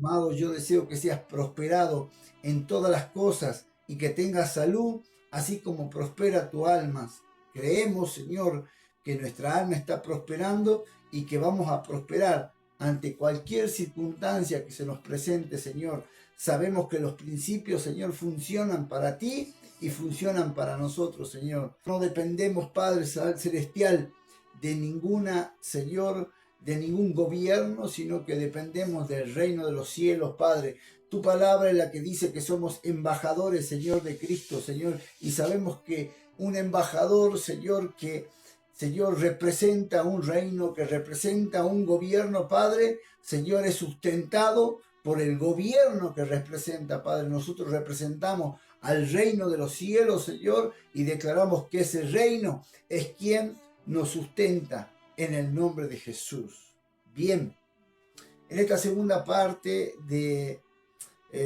Amado, yo deseo que seas prosperado en todas las cosas y que tengas salud, así como prospera tu alma. Creemos, Señor, que nuestra alma está prosperando y que vamos a prosperar ante cualquier circunstancia que se nos presente, Señor. Sabemos que los principios, Señor, funcionan para ti y funcionan para nosotros, Señor. No dependemos, Padre Celestial, de ninguna, Señor, de ningún gobierno, sino que dependemos del reino de los cielos, Padre. Tu palabra es la que dice que somos embajadores, Señor, de Cristo, Señor, y sabemos que un embajador, Señor, Señor, representa un reino, que representa un gobierno, Padre, Señor, es sustentado por el gobierno que representa, Padre. Nosotros representamos al reino de los cielos, Señor, y declaramos que ese reino es quien nos sustenta en el nombre de Jesús. Bien, en esta segunda parte de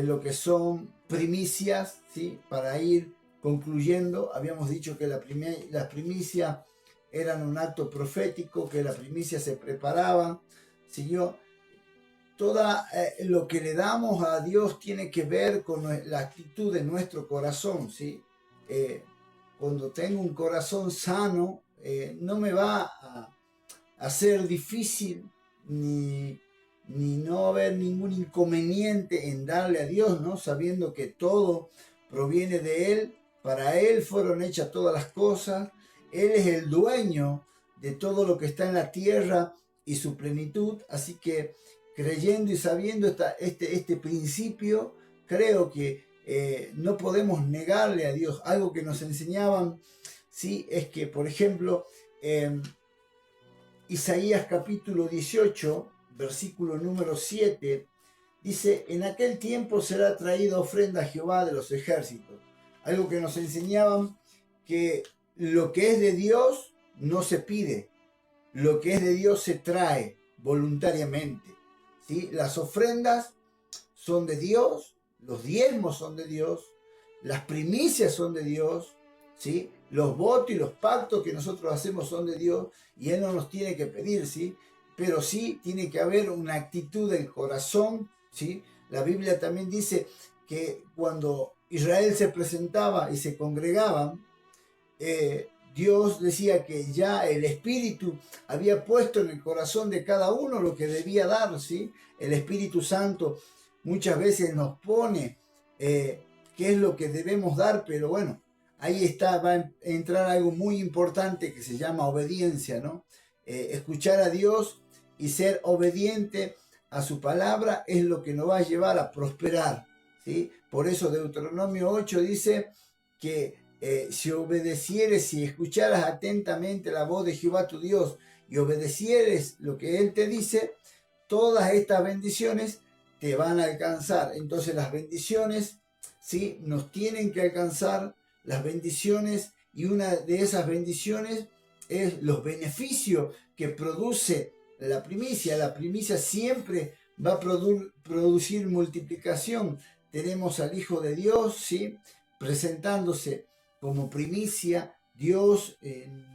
lo que son primicias, ¿sí? Para ir concluyendo, habíamos dicho que las primicias eran un acto profético, que las primicias se preparaban, Señor. Todo lo que le damos a Dios tiene que ver con la actitud de nuestro corazón, ¿sí? Cuando tengo un corazón sano, no me va a ser difícil ni no haber ningún inconveniente en darle a Dios, ¿no? Sabiendo que todo proviene de Él, para Él fueron hechas todas las cosas, Él es el dueño de todo lo que está en la tierra y su plenitud, así que creyendo y sabiendo este principio, creo que no podemos negarle a Dios. Algo que nos enseñaban, ¿sí? Es que, por ejemplo, Isaías capítulo 18, versículo número 7, dice: en aquel tiempo será traída ofrenda a Jehová de los ejércitos. Algo que nos enseñaban, que lo que es de Dios no se pide, lo que es de Dios se trae voluntariamente, ¿sí? Las ofrendas son de Dios, los diezmos son de Dios, las primicias son de Dios, ¿sí? Los votos y los pactos que nosotros hacemos son de Dios y Él no nos tiene que pedir, ¿sí? Pero sí tiene que haber una actitud del corazón, ¿sí? La Biblia también dice que cuando Israel se presentaba y se congregaban, Dios decía que ya el Espíritu había puesto en el corazón de cada uno lo que debía dar, ¿sí? El Espíritu Santo muchas veces nos pone qué es lo que debemos dar, pero bueno, ahí está, va a entrar algo muy importante que se llama obediencia, ¿no? Escuchar a Dios y ser obediente a su palabra es lo que nos va a llevar a prosperar, ¿sí? Por eso Deuteronomio 8 dice que si obedecieres, si escucharas atentamente la voz de Jehová tu Dios y obedecieres lo que Él te dice, todas estas bendiciones te van a alcanzar. Entonces las bendiciones, ¿sí? Nos tienen que alcanzar las bendiciones, y una de esas bendiciones es los beneficios que produce la primicia. La primicia siempre va a producir multiplicación. Tenemos al Hijo de Dios, ¿sí? Presentándose como primicia. Dios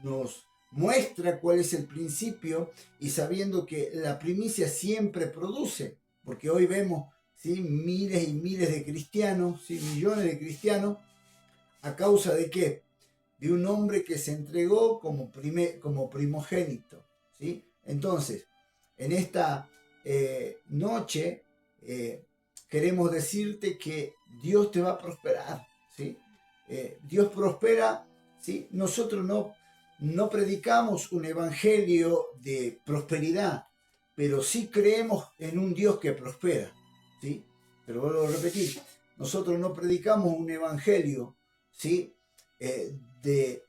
nos muestra cuál es el principio, y sabiendo que la primicia siempre produce, porque hoy vemos, ¿sí? Miles y miles de cristianos, ¿sí? Millones de cristianos, ¿a causa de qué? De un hombre que se entregó como primogénito, ¿sí? Entonces, en esta noche queremos decirte que Dios te va a prosperar, ¿sí? Dios prospera, ¿sí? Nosotros no predicamos un evangelio de prosperidad, pero sí creemos en un Dios que prospera, ¿sí? Pero vuelvo a repetir, nosotros no predicamos un evangelio, ¿sí? De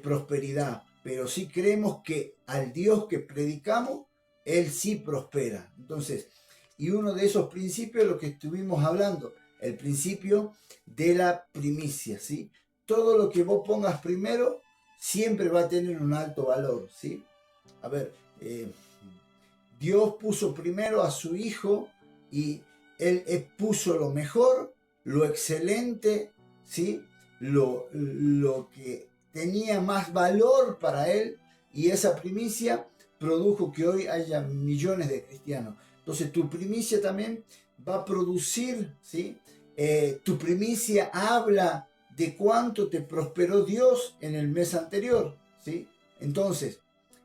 prosperidad, pero sí creemos que al Dios que predicamos, Él sí prospera. Entonces, y uno de esos principios es lo que estuvimos hablando, el principio de la primicia, ¿sí? Todo lo que vos pongas primero siempre va a tener un alto valor, ¿sí? A ver, Dios puso primero a su Hijo, y Él puso lo mejor, lo excelente, ¿sí? Lo que tenía más valor para Él, y esa primicia produjo que hoy haya millones de cristianos. Entonces tu primicia también va a producir, ¿sí? Tu primicia habla de cuánto te prosperó Dios en el mes anterior, ¿sí? Entonces,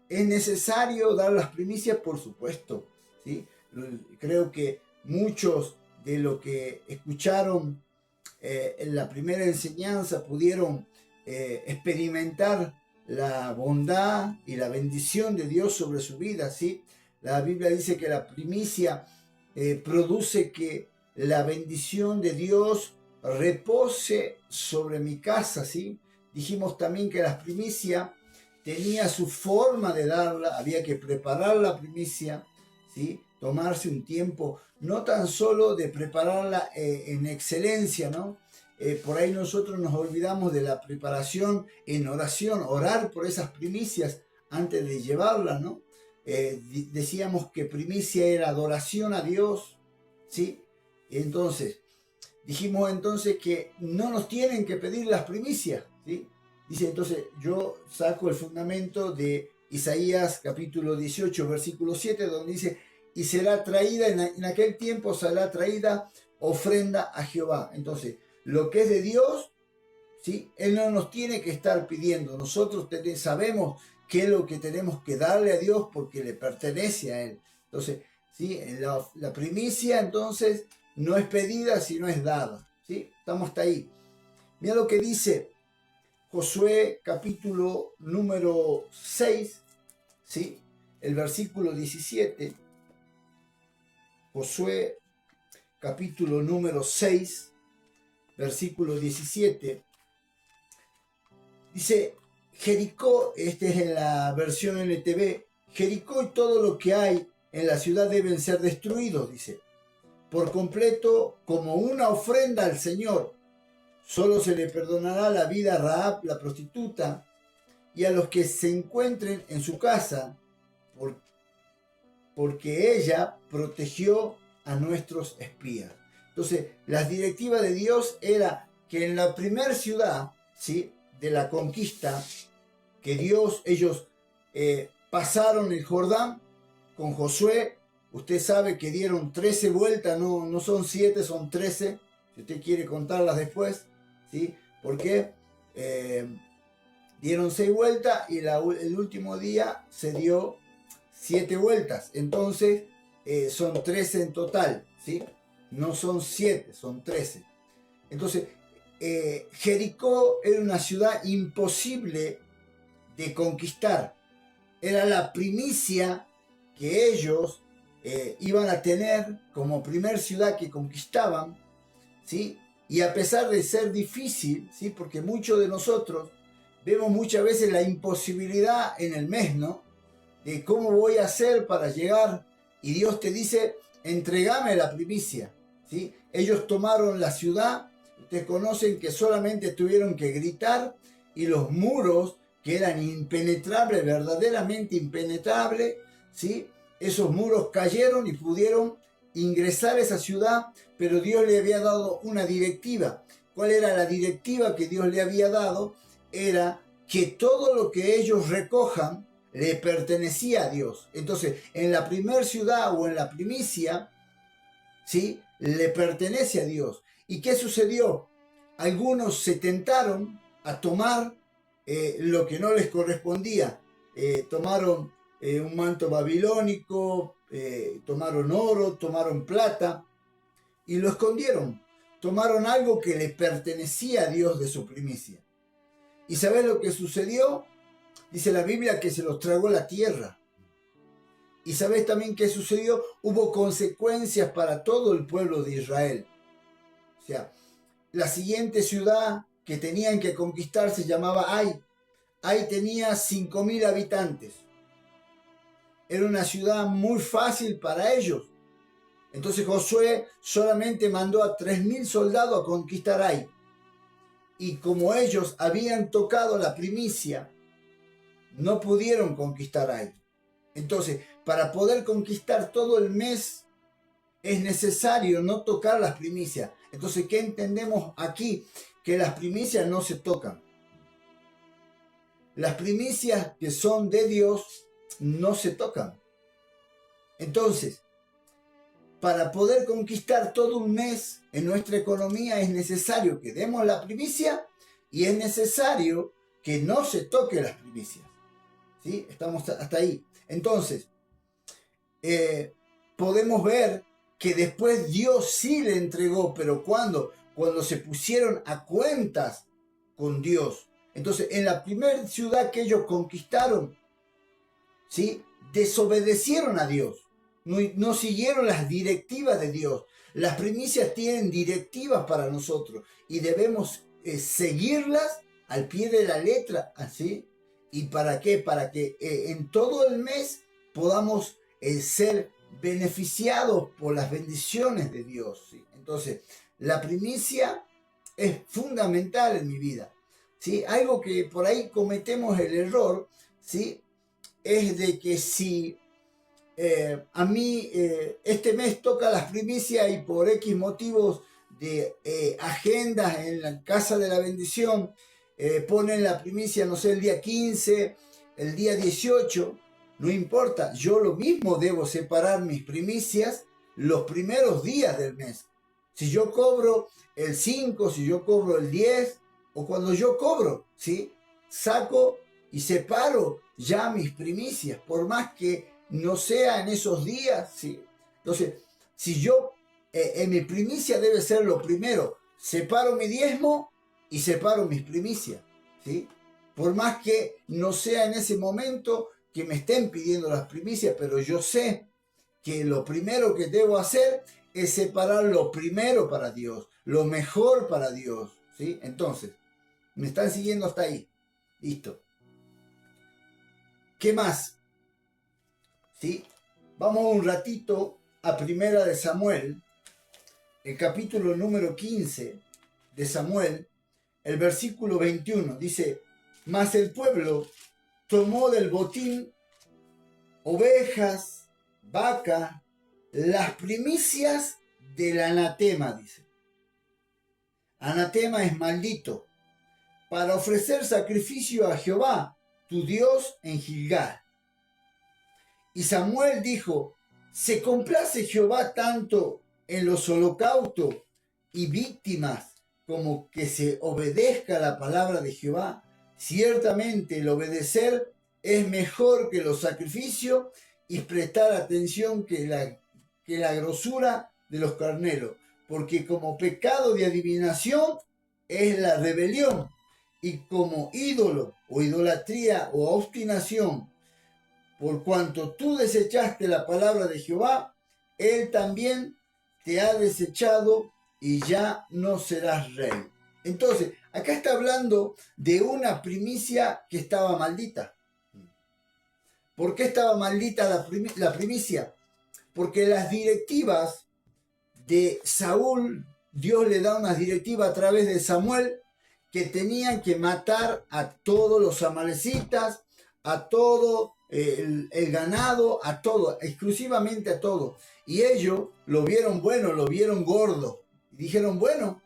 ¿es necesario dar las primicias? Por supuesto, ¿sí? Creo que muchos de lo que escucharon en la primera enseñanza pudieron experimentar la bondad y la bendición de Dios sobre su vida, ¿sí? La Biblia dice que la primicia produce que la bendición de Dios repose sobre mi casa, ¿sí? Dijimos también que la primicia tenía su forma de darla, había que preparar la primicia, ¿sí? Tomarse un tiempo, no tan solo de prepararla en excelencia, ¿no? Por ahí nosotros nos olvidamos de la preparación en oración, orar por esas primicias antes de llevarlas, ¿no? Decíamos que primicia era adoración a Dios, ¿sí? Entonces, dijimos entonces que no nos tienen que pedir las primicias, ¿sí? Dice entonces, yo saco el fundamento de Isaías capítulo 18, versículo 7, donde dice, y será traída, en aquel tiempo será traída ofrenda a Jehová. Entonces, lo que es de Dios, ¿sí? Él no nos tiene que estar pidiendo. Nosotros sabemos qué es lo que tenemos que darle a Dios porque le pertenece a Él. Entonces, ¿sí? La primicia, entonces, no es pedida, sino es dada, ¿sí? Estamos hasta ahí. Mira lo que dice Josué capítulo número 6, ¿sí? El versículo 17. Josué capítulo número 6, versículo 17. Dice, Jericó, este es en la versión NTV, Jericó y todo lo que hay en la ciudad deben ser destruidos, dice, por completo como una ofrenda al Señor. Solo se le perdonará la vida a Rahab, la prostituta, y a los que se encuentren en su casa, porque ella protegió a nuestros espías. Entonces, la directiva de Dios era que en la primera ciudad, ¿sí?, de la conquista, que ellos pasaron el Jordán con Josué. Usted sabe que dieron 13 vueltas, no son 7, son 13, si usted quiere contarlas después, ¿sí? Porque dieron 6 vueltas y el último día se dio 7 vueltas. Entonces son 13 en total, ¿sí? No son 7, son 13. Entonces, Jericó era una ciudad imposible de conquistar. Era la primicia que ellos iban a tener como primer ciudad que conquistaban, ¿sí? Y a pesar de ser difícil, ¿sí?, porque muchos de nosotros vemos muchas veces la imposibilidad en el mes, ¿no?, de cómo voy a hacer para llegar, y Dios te dice, entregame la primicia, ¿sí? Ellos tomaron la ciudad, ustedes conocen que solamente tuvieron que gritar y los muros, que eran impenetrables, verdaderamente impenetrables, ¿sí?, esos muros cayeron y pudieron ingresar a esa ciudad, pero Dios le había dado una directiva. ¿Cuál era la directiva que Dios le había dado? Era que todo lo que ellos recojan le pertenecía a Dios. Entonces, en la primer ciudad o en la primicia, ¿sí?, le pertenece a Dios. ¿Y qué sucedió? Algunos se tentaron a tomar lo que no les correspondía. Tomaron un manto babilónico, tomaron oro, tomaron plata y lo escondieron. Tomaron algo que le pertenecía a Dios de su primicia. ¿Y sabes lo que sucedió? Dice la Biblia que se los tragó la tierra. ¿Y sabes también qué sucedió? Hubo consecuencias para todo el pueblo de Israel. O sea, la siguiente ciudad que tenían que conquistar se llamaba Ai. Ai tenía 5.000 habitantes. Era una ciudad muy fácil para ellos. Entonces Josué solamente mandó a 3.000 soldados a conquistar Ai. Y como ellos habían tocado la primicia, no pudieron conquistar Ai. Entonces, para poder conquistar todo el mes, es necesario no tocar las primicias. Entonces, ¿qué entendemos aquí? Que las primicias no se tocan. Las primicias que son de Dios no se tocan. Entonces, para poder conquistar todo un mes en nuestra economía es necesario que demos la primicia y es necesario que no se toque las primicias. ¿Sí? Estamos hasta ahí. Entonces, podemos ver que después Dios sí le entregó, pero ¿cuándo? Cuando se pusieron a cuentas con Dios. Entonces, en la primera ciudad que ellos conquistaron, ¿sí? Desobedecieron a Dios, no siguieron las directivas de Dios. Las primicias tienen directivas para nosotros y debemos seguirlas al pie de la letra, ¿así? ¿Y para qué? Para que en todo el mes podamos ser beneficiados por las bendiciones de Dios, ¿sí? Entonces, la primicia es fundamental en mi vida, ¿sí? Algo que por ahí cometemos el error, ¿sí? Es de que si a mí este mes toca las primicias y por X motivos de agendas en la casa de la bendición ponen la primicia, no sé, el día 15, el día 18, no importa, yo lo mismo debo separar mis primicias los primeros días del mes. Si yo cobro el 5, si yo cobro el 10, o cuando yo cobro, ¿sí? Saco y separo ya mis primicias, por más que no sea en esos días, ¿sí? Entonces, si yo, en mi primicia debe ser lo primero, separo mi diezmo y separo mis primicias, ¿sí? Por más que no sea en ese momento que me estén pidiendo las primicias, pero yo sé que lo primero que debo hacer es separar lo primero para Dios, lo mejor para Dios, ¿sí? Entonces, ¿me están siguiendo hasta ahí? Listo. ¿Qué más? ¿Sí? Vamos un ratito a Primera de Samuel, el capítulo número 15 de Samuel, el versículo 21. Dice, mas el pueblo tomó del botín ovejas, vacas, las primicias del anatema, dice. Anatema es maldito, para ofrecer sacrificio a Jehová, tu Dios, en Gilgal. Y Samuel dijo, ¿se complace Jehová tanto en los holocaustos y víctimas como que se obedezca la palabra de Jehová? Ciertamente el obedecer es mejor que los sacrificios y prestar atención que la grosura de los carneros, porque como pecado de adivinación es la rebelión, y como ídolo o idolatría o obstinación, por cuanto tú desechaste la palabra de Jehová, él también te ha desechado y ya no serás rey. Entonces, acá está hablando de una primicia que estaba maldita. ¿Por qué estaba maldita la primicia? Porque las directivas de Saúl, Dios le da unas directivas a través de Samuel, que tenían que matar a todos los amalecitas, a todo el ganado, a todo, exclusivamente a todo. Y ellos lo vieron bueno, lo vieron gordo. Y dijeron, bueno,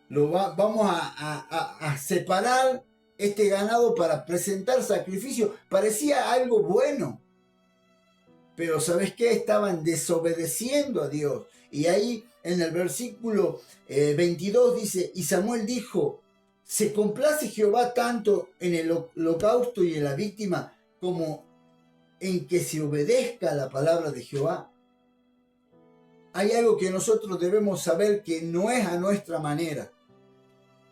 vamos a separar este ganado para presentar sacrificio. Parecía algo bueno. Pero ¿sabes qué? Estaban desobedeciendo a Dios. Y ahí en el versículo 22 dice, y Samuel dijo, ¿se complace Jehová tanto en el holocausto y en la víctima como en que se obedezca la palabra de Jehová? Hay algo que nosotros debemos saber que no es a nuestra manera.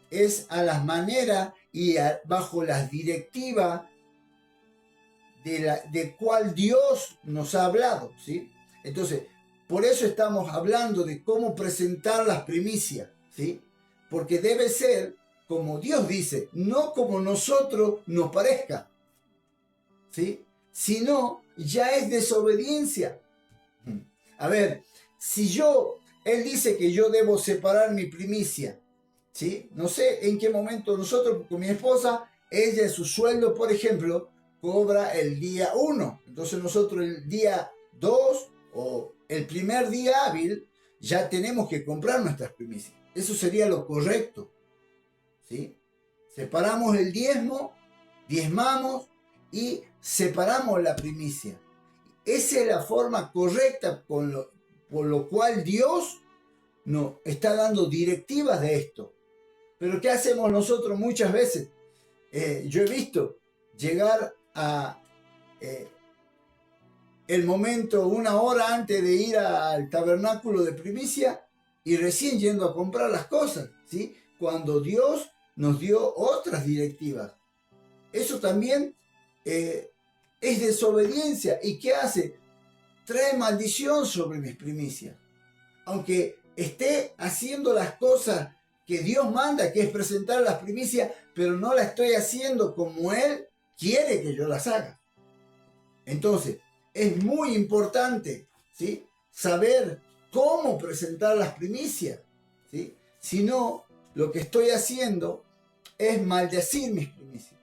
Es a las maneras y bajo las directivas de cual Dios nos ha hablado, ¿sí? Entonces, por eso estamos hablando de cómo presentar las primicias, ¿sí? Porque debe ser como Dios dice, no como nosotros nos parezca, ¿sí? Sino ya es desobediencia. A ver, si él dice que yo debo separar mi primicia, ¿sí? No sé en qué momento nosotros, con mi esposa, ella su sueldo, por ejemplo, cobra el día 1. Entonces nosotros el día 2 o el primer día hábil ya tenemos que comprar nuestras primicias. Eso sería lo correcto, ¿sí? Separamos el diezmo, diezmamos y separamos la primicia. Esa es la forma correcta por lo cual Dios nos está dando directivas de esto. Pero ¿qué hacemos nosotros muchas veces? Yo he visto llegar a el momento, una hora antes de ir al tabernáculo de primicia y recién yendo a comprar las cosas, ¿sí? Cuando Dios nos dio otras directivas. Eso también es desobediencia. ¿Y qué hace? Trae maldición sobre mis primicias. Aunque esté haciendo las cosas que Dios manda, que es presentar las primicias, pero no las estoy haciendo como Él quiere que yo las haga. Entonces, es muy importante, ¿sí?, saber cómo presentar las primicias, ¿sí? Si no, lo que estoy haciendo es maldecir mis primicias.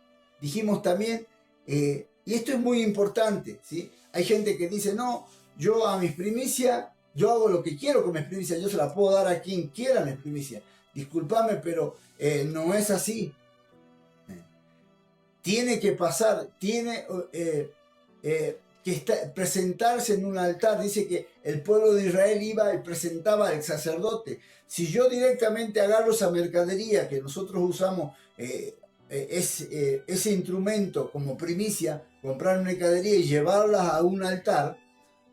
Dijimos también, y esto es muy importante, ¿sí? Hay gente que dice, no, yo a mis primicias, yo hago lo que quiero con mis primicias, yo se las puedo dar a quien quiera mis primicias. Discúlpame, pero no es así. Tiene que pasar, tiene que presentarse en un altar. Dice que el pueblo de Israel iba y presentaba al sacerdote. Si yo directamente agarro esa mercadería que nosotros usamos, ese instrumento como primicia, comprar mercadería y llevarlas a un altar,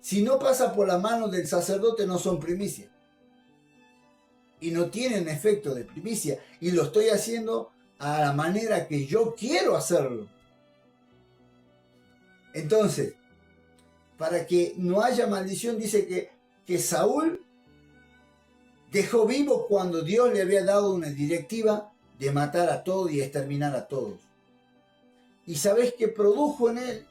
si no pasa por la mano del sacerdote no son primicias. Y no tienen efecto de primicia. Y lo estoy haciendo a la manera que yo quiero hacerlo. Entonces, para que no haya maldición, dice que Saúl dejó vivo cuando Dios le había dado una directiva de matar a todos y exterminar a todos. ¿Y sabés qué produjo en él?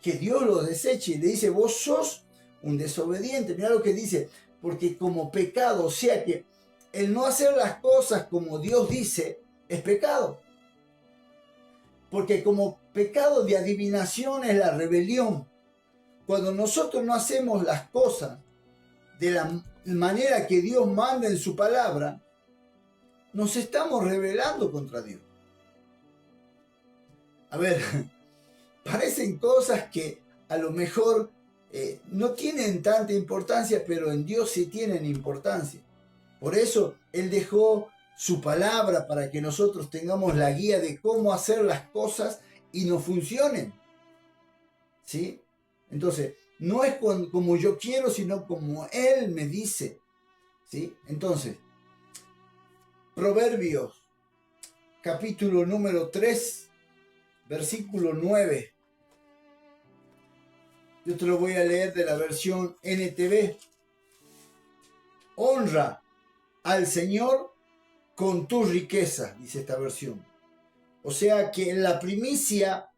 Que Dios lo deseche y le dice, vos sos un desobediente. Mirá lo que dice, porque como pecado, o sea que el no hacer las cosas como Dios dice es pecado. Porque como pecado de adivinación es la rebelión. Cuando nosotros no hacemos las cosas de la manera que Dios manda en su palabra, nos estamos rebelando contra Dios. A ver, parecen cosas que a lo mejor no tienen tanta importancia, pero en Dios sí tienen importancia. Por eso Él dejó su palabra para que nosotros tengamos la guía de cómo hacer las cosas y no funcionen. ¿Sí? Entonces, no es como yo quiero, sino como Él me dice. ¿Sí? Entonces, Proverbios, capítulo número 3, versículo 9. Yo te lo voy a leer de la versión NTV. Honra al Señor con tus riquezas, dice esta versión. O sea que en la primicia,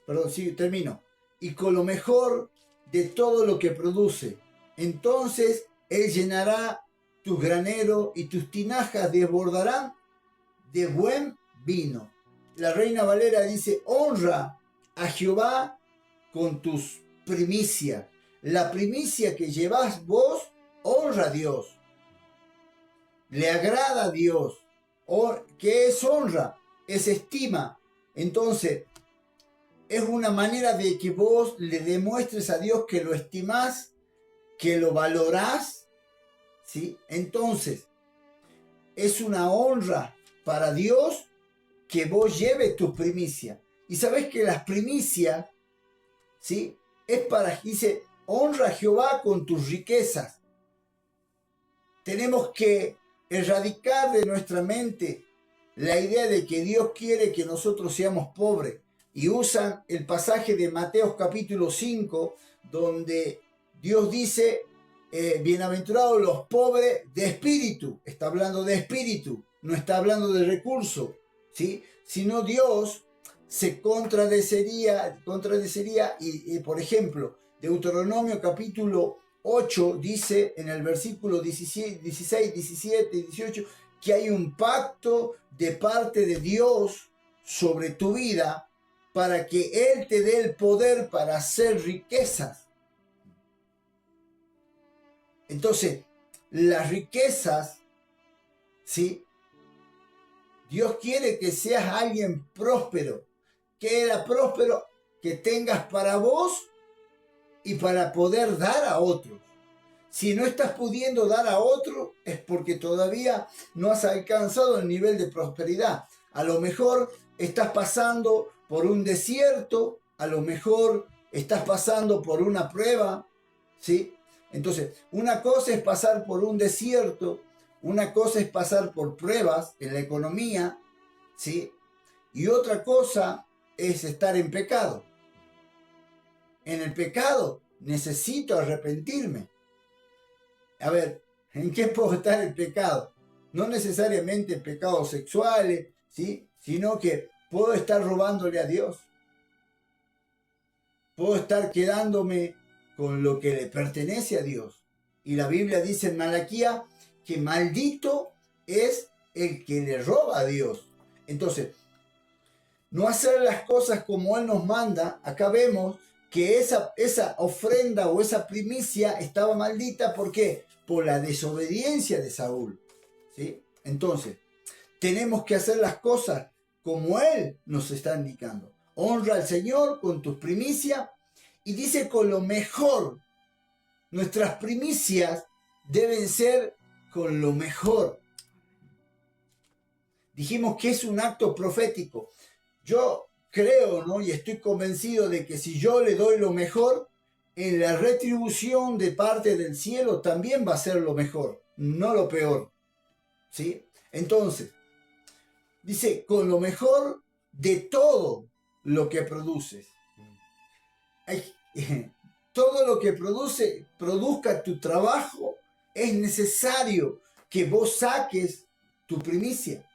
perdón, sí, termino, y con lo mejor de todo lo que produce. Entonces Él llenará tus graneros y tus tinajas desbordarán de buen vino. La Reina Valera dice, honra a Jehová con tus primicias. La primicia que llevas vos, honra a Dios. Le agrada a Dios. ¿Qué es honra? Es estima. Entonces, es una manera de que vos le demuestres a Dios que lo estimás, que lo valorás, ¿sí? Entonces, es una honra para Dios que vos lleves tus primicias. Y sabés que las primicias, ¿sí?, es para, dice, honra a Jehová con tus riquezas. Tenemos que erradicar de nuestra mente la idea de que Dios quiere que nosotros seamos pobres. Y usan el pasaje de Mateo capítulo 5, donde Dios dice, bienaventurados los pobres de espíritu. Está hablando de espíritu, no está hablando de recursos, ¿sí? Sino Dios se contradeciría y, por ejemplo, Deuteronomio capítulo 8 dice en el versículo 16, 17 y 18 que hay un pacto de parte de Dios sobre tu vida para que Él te dé el poder para hacer riquezas. Entonces, las riquezas, ¿sí?, Dios quiere que seas alguien próspero. Que era próspero, que tengas para vos y para poder dar a otros. Si no estás pudiendo dar a otro, es porque todavía no has alcanzado el nivel de prosperidad. A lo mejor estás pasando por un desierto, a lo mejor estás pasando por una prueba, ¿sí? Entonces, una cosa es pasar por un desierto, una cosa es pasar por pruebas en la economía, ¿sí? Y otra cosa es estar en pecado. En el pecado necesito arrepentirme. A ver, ¿en qué puedo estar en pecado? No necesariamente en pecados sexuales, ¿sí? Sino que puedo estar robándole a Dios. Puedo estar quedándome con lo que le pertenece a Dios. Y la Biblia dice en Malaquía que maldito es el que le roba a Dios. Entonces, no hacer las cosas como Él nos manda, acá vemos que esa ofrenda o esa primicia estaba maldita. ¿Por qué? Por la desobediencia de Saúl, ¿sí? Entonces, tenemos que hacer las cosas como Él nos está indicando. Honra al Señor con tus primicias y dice con lo mejor. Nuestras primicias deben ser con lo mejor. Dijimos que es un acto profético. Yo creo, ¿no? Y estoy convencido de que si yo le doy lo mejor, en la retribución de parte del cielo también va a ser lo mejor, no lo peor, ¿sí? Entonces, dice, con lo mejor de todo lo que produces. Todo lo que produzca tu trabajo, es necesario que vos saques tu primicia.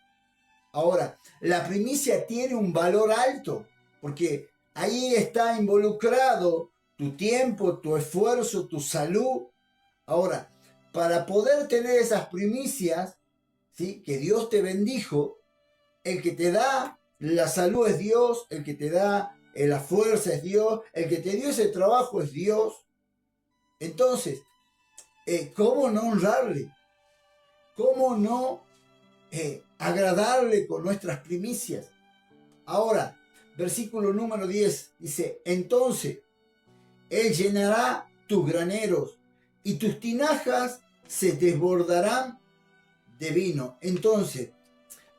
Ahora, la primicia tiene un valor alto, porque ahí está involucrado tu tiempo, tu esfuerzo, tu salud. Ahora, para poder tener esas primicias, ¿sí?, que Dios te bendijo, el que te da la salud es Dios, el que te da la fuerza es Dios, el que te dio ese trabajo es Dios. Entonces, ¿cómo no honrarle? ¿Cómo no agradarle con nuestras primicias? Ahora, versículo número 10 dice, entonces Él llenará tus graneros y tus tinajas se desbordarán de vino. Entonces,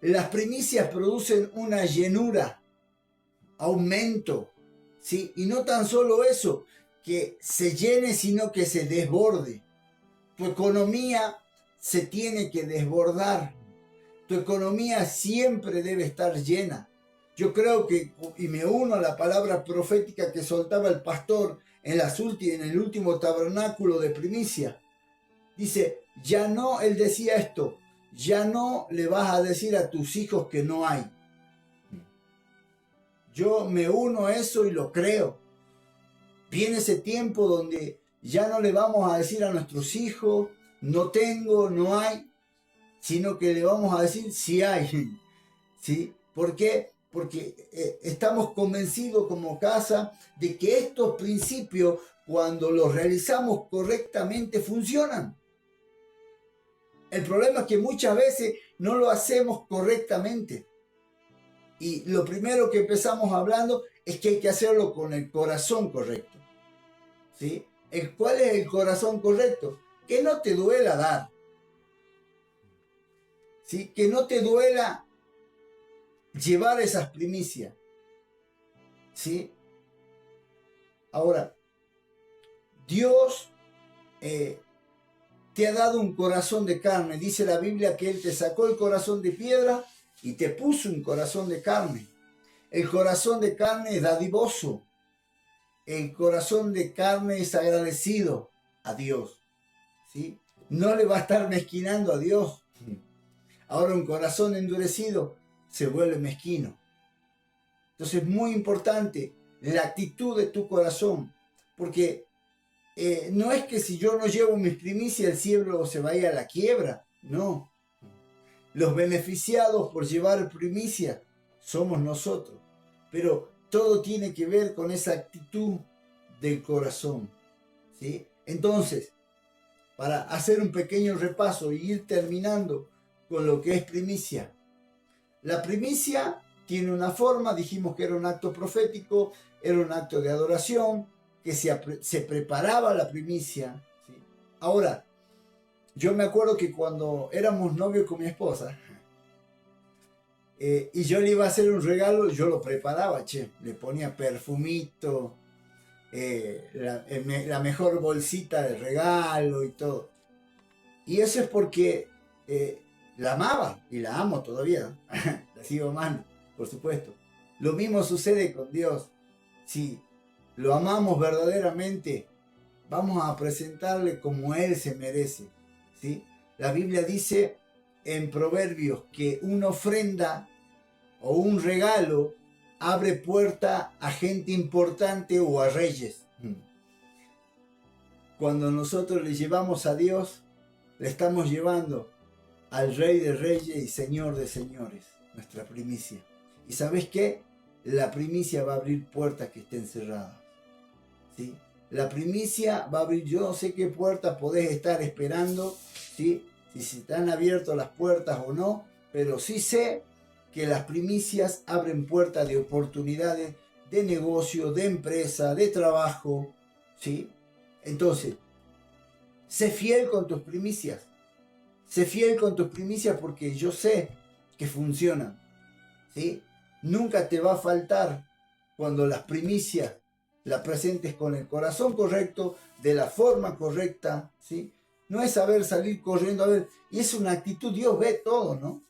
las primicias producen una llenura, aumento, ¿sí? Y no tan solo eso, que se llene, sino que se desborde. Tu economía se tiene que desbordar. Tu economía siempre debe estar llena. Yo creo que, y me uno a la palabra profética que soltaba el pastor en el último tabernáculo de primicia. Dice, ya no, él decía esto, ya no le vas a decir a tus hijos que no hay. Yo me uno a eso y lo creo. Viene ese tiempo donde ya no le vamos a decir a nuestros hijos, no tengo, no hay, sino que le vamos a decir si hay. ¿Sí? ¿Por qué? Porque estamos convencidos como casa de que estos principios, cuando los realizamos correctamente, funcionan. El problema es que muchas veces no lo hacemos correctamente. Y lo primero que empezamos hablando es que hay que hacerlo con el corazón correcto. ¿Sí? ¿Cuál es el corazón correcto? Que no te duela dar. ¿Sí? Que no te duela llevar esas primicias. ¿Sí? Ahora, Dios te ha dado un corazón de carne. Dice la Biblia que Él te sacó el corazón de piedra y te puso un corazón de carne. El corazón de carne es dadivoso. El corazón de carne es agradecido a Dios. ¿Sí? No le va a estar mezquinando a Dios. Ahora un corazón endurecido se vuelve mezquino. Entonces es muy importante la actitud de tu corazón, porque no es que si yo no llevo mis primicias el cielo se vaya a la quiebra, no. Los beneficiados por llevar primicia somos nosotros, pero todo tiene que ver con esa actitud del corazón, ¿sí? Entonces, para hacer un pequeño repaso y ir terminando con lo que es primicia. La primicia tiene una forma, dijimos que era un acto profético, era un acto de adoración, que se preparaba la primicia, ¿sí? Ahora, yo me acuerdo que cuando éramos novios con mi esposa, y yo le iba a hacer un regalo, yo lo preparaba, che, le ponía perfumito, la mejor bolsita de regalo y todo. Y eso es porque la amaba y la amo todavía, la sigo amando, por supuesto. Lo mismo sucede con Dios. Si lo amamos verdaderamente, vamos a presentarle como Él se merece, ¿sí? La Biblia dice en Proverbios que una ofrenda o un regalo abre puerta a gente importante o a reyes. Cuando nosotros le llevamos a Dios, le estamos llevando al Rey de Reyes y Señor de Señores, nuestra primicia. ¿Y sabes qué? La primicia va a abrir puertas que estén cerradas, ¿sí? La primicia va a abrir, yo no sé qué puertas podés estar esperando, ¿sí? Si se están abiertas las puertas o no, pero sí sé que las primicias abren puertas de oportunidades, de negocio, de empresa, de trabajo, ¿sí? Entonces, sé fiel con tus primicias. Sé fiel con tus primicias porque yo sé que funcionan, ¿sí? Nunca te va a faltar cuando las primicias las presentes con el corazón correcto, de la forma correcta, ¿sí? No es saber salir corriendo, a ver, y es una actitud, Dios ve todo, ¿no?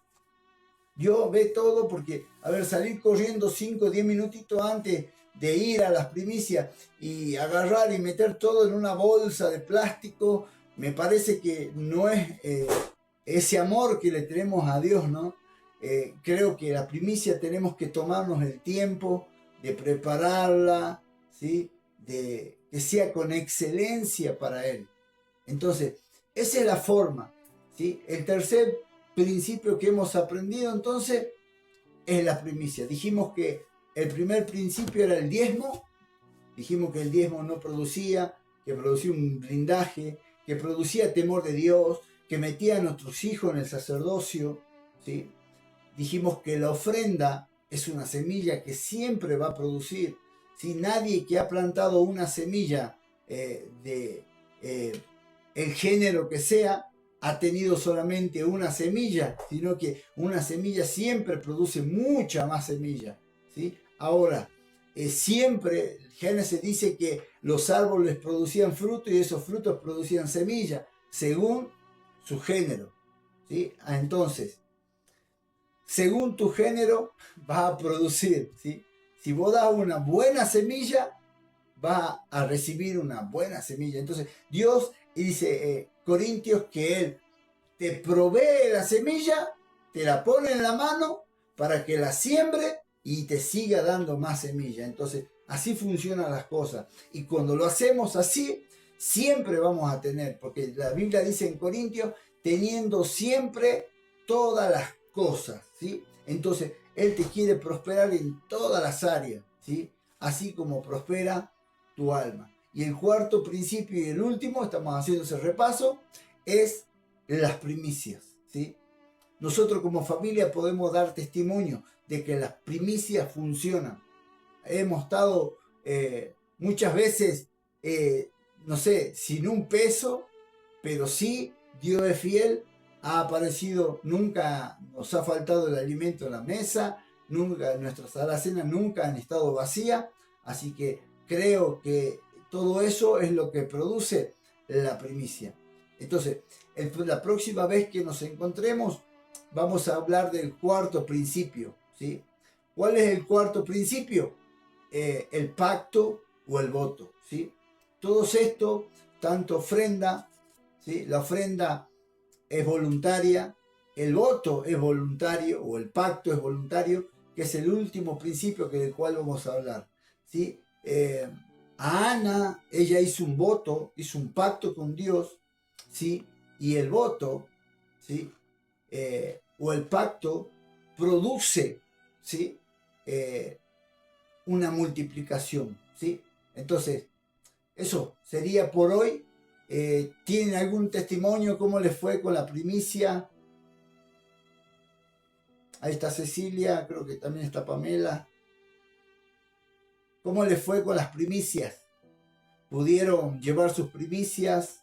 Dios ve todo porque, a ver, salir corriendo 5 o 10 minutitos antes de ir a las primicias y agarrar y meter todo en una bolsa de plástico, me parece que no es ese amor que le tenemos a Dios, ¿no? Creo que la primicia tenemos que tomarnos el tiempo de prepararla, ¿sí? De que sea con excelencia para Él. Entonces, esa es la forma, ¿sí? El tercer principio que hemos aprendido entonces es la primicia. Dijimos que el primer principio era el diezmo, dijimos que el diezmo no producía, que producía un blindaje, que producía temor de Dios, que metía a nuestros hijos en el sacerdocio, ¿sí? Dijimos que la ofrenda es una semilla que siempre va a producir. Si nadie que ha plantado una semilla de el género que sea ha tenido solamente una semilla, sino que una semilla siempre produce mucha más semilla, ¿sí? Ahora, siempre Génesis dice que los árboles producían fruto y esos frutos producían semilla, según su género, ¿sí? Entonces, según tu género vas a producir, ¿sí? Si vos das una buena semilla, vas a recibir una buena semilla. Entonces, Dios dice Corintios que Él te provee la semilla, te la pone en la mano para que la siembre y te siga dando más semilla. Entonces, así funcionan las cosas. Y cuando lo hacemos así, siempre vamos a tener, porque la Biblia dice en Corintios, teniendo siempre todas las cosas, ¿sí? Entonces, Él te quiere prosperar en todas las áreas, ¿sí? Así como prospera tu alma. Y el cuarto principio y el último, estamos haciendo ese repaso, es las primicias, ¿sí? Nosotros como familia podemos dar testimonio de que las primicias funcionan. Hemos estado muchas veces, no sé, sin un peso, pero sí, Dios es fiel, ha aparecido, nunca nos ha faltado el alimento en la mesa, nunca nuestras alacenas nunca han estado vacías, así que creo que todo eso es lo que produce la primicia. Entonces, la próxima vez que nos encontremos, vamos a hablar del cuarto principio, ¿sí? ¿Cuál es el cuarto principio? El pacto o el voto, ¿sí? Todos estos, tanto ofrenda, ¿sí? La ofrenda es voluntaria, el voto es voluntario o el pacto es voluntario, que es el último principio del cual vamos a hablar, ¿sí? A Ana, ella hizo un voto, hizo un pacto con Dios, ¿sí? Y el voto, ¿sí? O el pacto produce, ¿sí? Una multiplicación, ¿sí? Entonces, eso sería por hoy. ¿Tienen algún testimonio? ¿Cómo les fue con la primicia? Ahí está Cecilia, creo que también está Pamela. ¿Cómo les fue con las primicias? ¿Pudieron llevar sus primicias?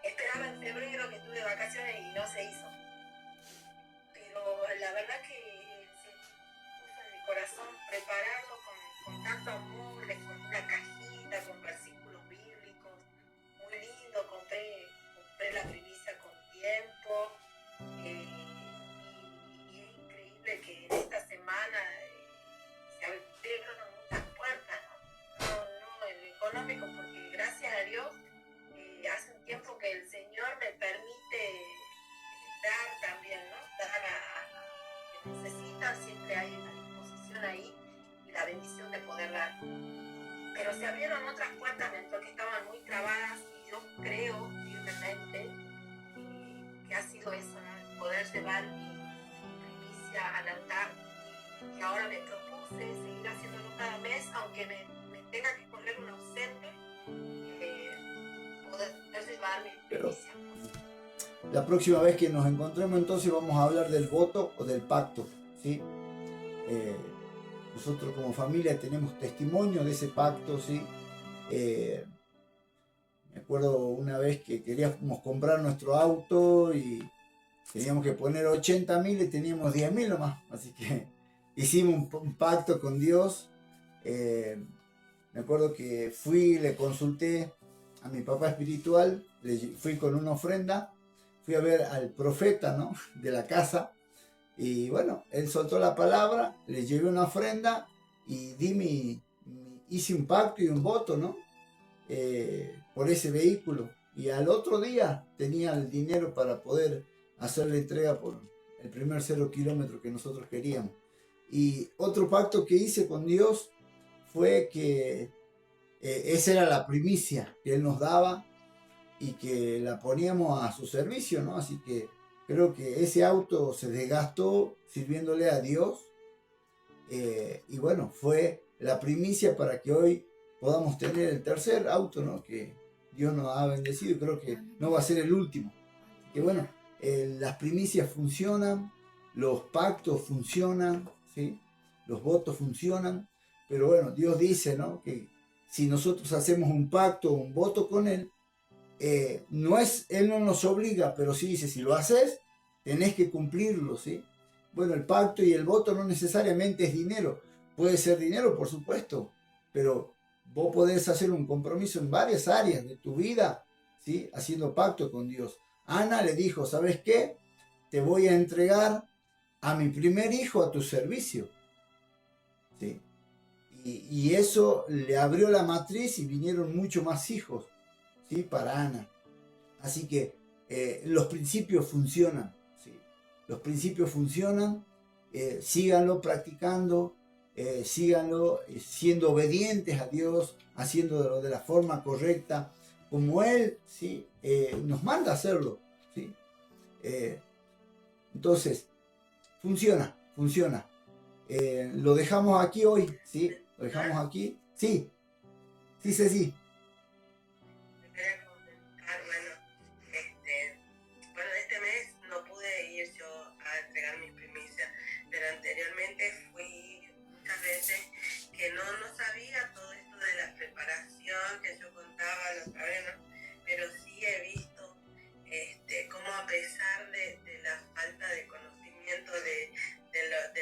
esperaba en febrero que estuve de vacaciones y no se hizo. Pero la verdad que se puso en mi corazón prepararlo con tanto amor, con una cajita, con versículos bíblicos, muy lindo, compré la primicia con tiempo, y es increíble que en esta semana se abrieron muchas puertas, no en lo económico, porque gracias a Dios hace un tiempo que el Señor me permite dar también, ¿no? Dar a que necesitan, siempre hay una disposición ahí y la bendición de poder dar. Pero se abrieron otras puertas dentro que estaban muy trabadas y yo creo firmemente que ha sido eso, ¿no? Poder llevar mi primicia al altar, y ahora me propuse seguir haciéndolo cada mes, aunque me tenga que correr un ausente, poder llevar mi primicia. La próxima vez que nos encontremos entonces vamos a hablar del voto o del pacto, ¿sí? Nosotros como familia tenemos testimonio de ese pacto, ¿sí? Me acuerdo una vez que queríamos comprar nuestro auto y teníamos que poner 80.000 y teníamos 10.000 nomás, así que hicimos un pacto con Dios. Me acuerdo que fui, le consulté a mi papá espiritual, fui con una ofrenda, fui a ver al profeta, ¿no?, de la casa, y bueno, él soltó la palabra, le llevé una ofrenda y hice un pacto y un voto, ¿no?, por ese vehículo, y al otro día tenía el dinero para poder hacer la entrega por el primer 0 kilómetro que nosotros queríamos. Y otro pacto que hice con Dios fue que esa era la primicia que Él nos daba y que la poníamos a su servicio, ¿no? Así que creo que ese auto se desgastó sirviéndole a Dios, y bueno, fue la primicia para que hoy podamos tener el tercer auto, ¿no?, que Dios nos ha bendecido, y creo que no va a ser el último. Así que bueno, las primicias funcionan, los pactos funcionan, ¿sí?, los votos funcionan, pero bueno, Dios dice, ¿no?, que si nosotros hacemos un pacto o un voto con Él, Él no nos obliga, pero sí dice, si lo haces, tenés que cumplirlo, ¿sí? Bueno, el pacto y el voto no necesariamente es dinero. Puede ser dinero, por supuesto, pero vos podés hacer un compromiso en varias áreas de tu vida, ¿sí?, haciendo pacto con Dios. Ana le dijo, ¿sabes qué? Te voy a entregar a mi primer hijo a tu servicio, ¿sí? Y eso le abrió la matriz y vinieron muchos más hijos, ¿sí?, para Ana. Así que los principios funcionan, ¿sí? Los principios funcionan, síganlo practicando, síganlo siendo obedientes a Dios, haciéndolo de la forma correcta, como Él, ¿sí?, nos manda a hacerlo, ¿sí? Entonces, funciona. Lo dejamos aquí hoy, ¿sí? Lo dejamos aquí. Sí, sí. Bueno, este mes no pude ir yo a entregar mis primicias, pero anteriormente fui muchas veces que no sabía todo esto de la preparación que yo contaba la otra vez, ¿no? Pero sí he visto cómo a pesar de la falta de conocimiento de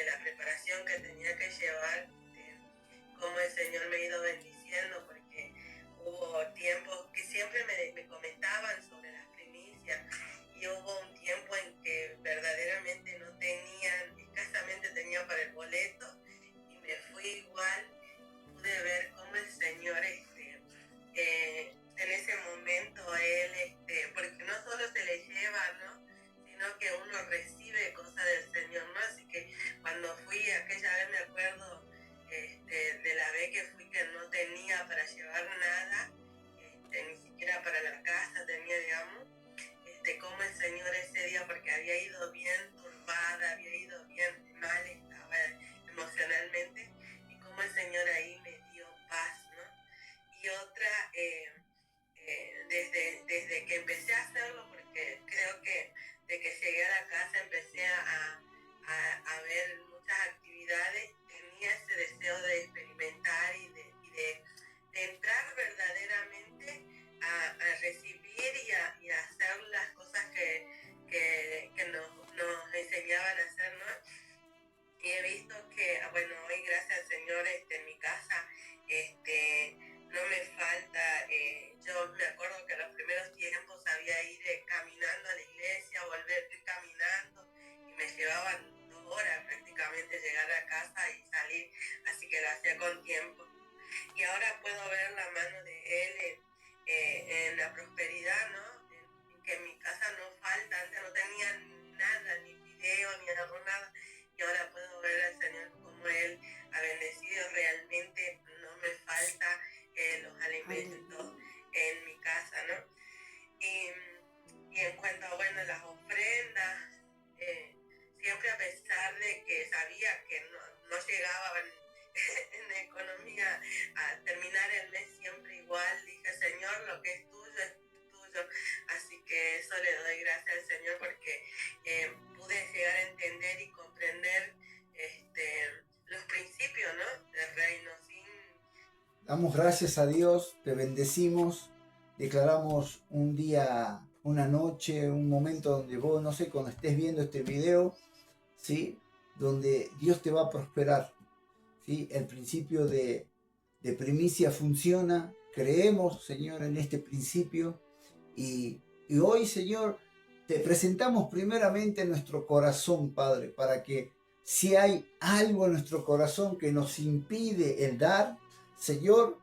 la preparación que tenía que llevar, cómo el Señor me ha ido bendiciendo, porque hubo tiempos que siempre me comentaban sobre las primicias, y hubo un tiempo en que verdaderamente no tenían, escasamente tenían para el boleto, y me fui igual. Pude ver cómo el Señor en ese momento Él, porque no solo se le lleva, ¿no?, sino que uno recibe cosas del Señor, ¿no? Así que cuando fui aquella vez, me acuerdo de la vez que fui, que no tenía para llevar nada, ni siquiera para la casa tenía, digamos, como el Señor ese día, porque había ido bien turbada, había ido bien mal, estaba emocionalmente, y como el Señor ahí me dio paz, ¿no? Y otra, desde que empecé a hacerlo, porque creo que de que llegué a la casa empecé a ver muchas actividades, tenía ese deseo de experimentar y de entrar verdaderamente a recibir y a hacer eso le doy gracias al Señor porque pude llegar a entender y comprender los principios, ¿no?, del reino. Damos gracias a Dios, te bendecimos, declaramos un día, una noche, un momento donde vos, no sé, cuando estés viendo este video, ¿sí?, donde Dios te va a prosperar, ¿sí? El principio de primicia funciona, creemos, Señor, en este principio y hoy, Señor, te presentamos primeramente nuestro corazón, Padre, para que si hay algo en nuestro corazón que nos impide el dar, Señor,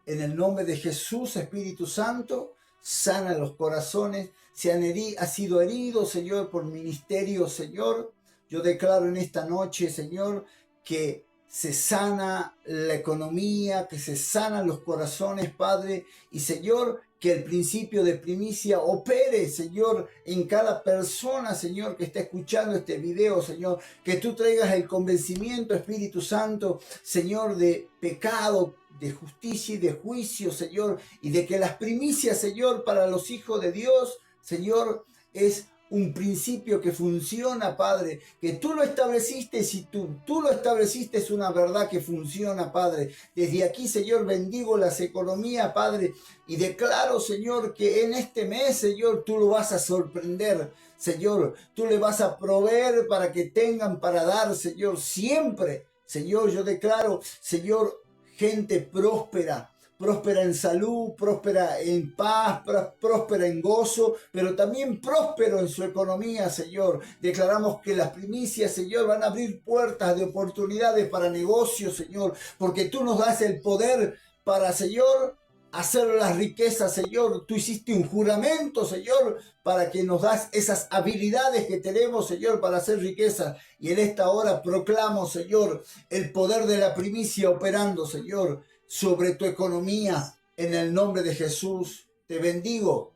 en el nombre de Jesús, Espíritu Santo, sana los corazones. Si ha sido herido, Señor, por ministerio, Señor, yo declaro en esta noche, Señor, que se sana la economía, que se sanan los corazones, Padre, y Señor, que el principio de primicia opere, Señor, en cada persona, Señor, que está escuchando este video, Señor, que tú traigas el convencimiento, Espíritu Santo, Señor, de pecado, de justicia y de juicio, Señor, y de que las primicias, Señor, para los hijos de Dios, Señor, es un principio que funciona, Padre, que tú lo estableciste, si tú lo estableciste, es una verdad que funciona, Padre. Desde aquí, Señor, bendigo las economías, Padre, y declaro, Señor, que en este mes, Señor, tú lo vas a sorprender, Señor, tú le vas a proveer para que tengan para dar, Señor, siempre, Señor, yo declaro, Señor, gente próspera, próspera en salud, próspera en paz, próspera en gozo, pero también próspero en su economía, Señor. Declaramos que las primicias, Señor, van a abrir puertas de oportunidades para negocios, Señor, porque tú nos das el poder para, Señor, hacer las riquezas, Señor. Tú hiciste un juramento, Señor, para que nos das esas habilidades que tenemos, Señor, para hacer riquezas. Y en esta hora proclamo, Señor, el poder de la primicia operando, Señor, sobre tu economía, en el nombre de Jesús. Te bendigo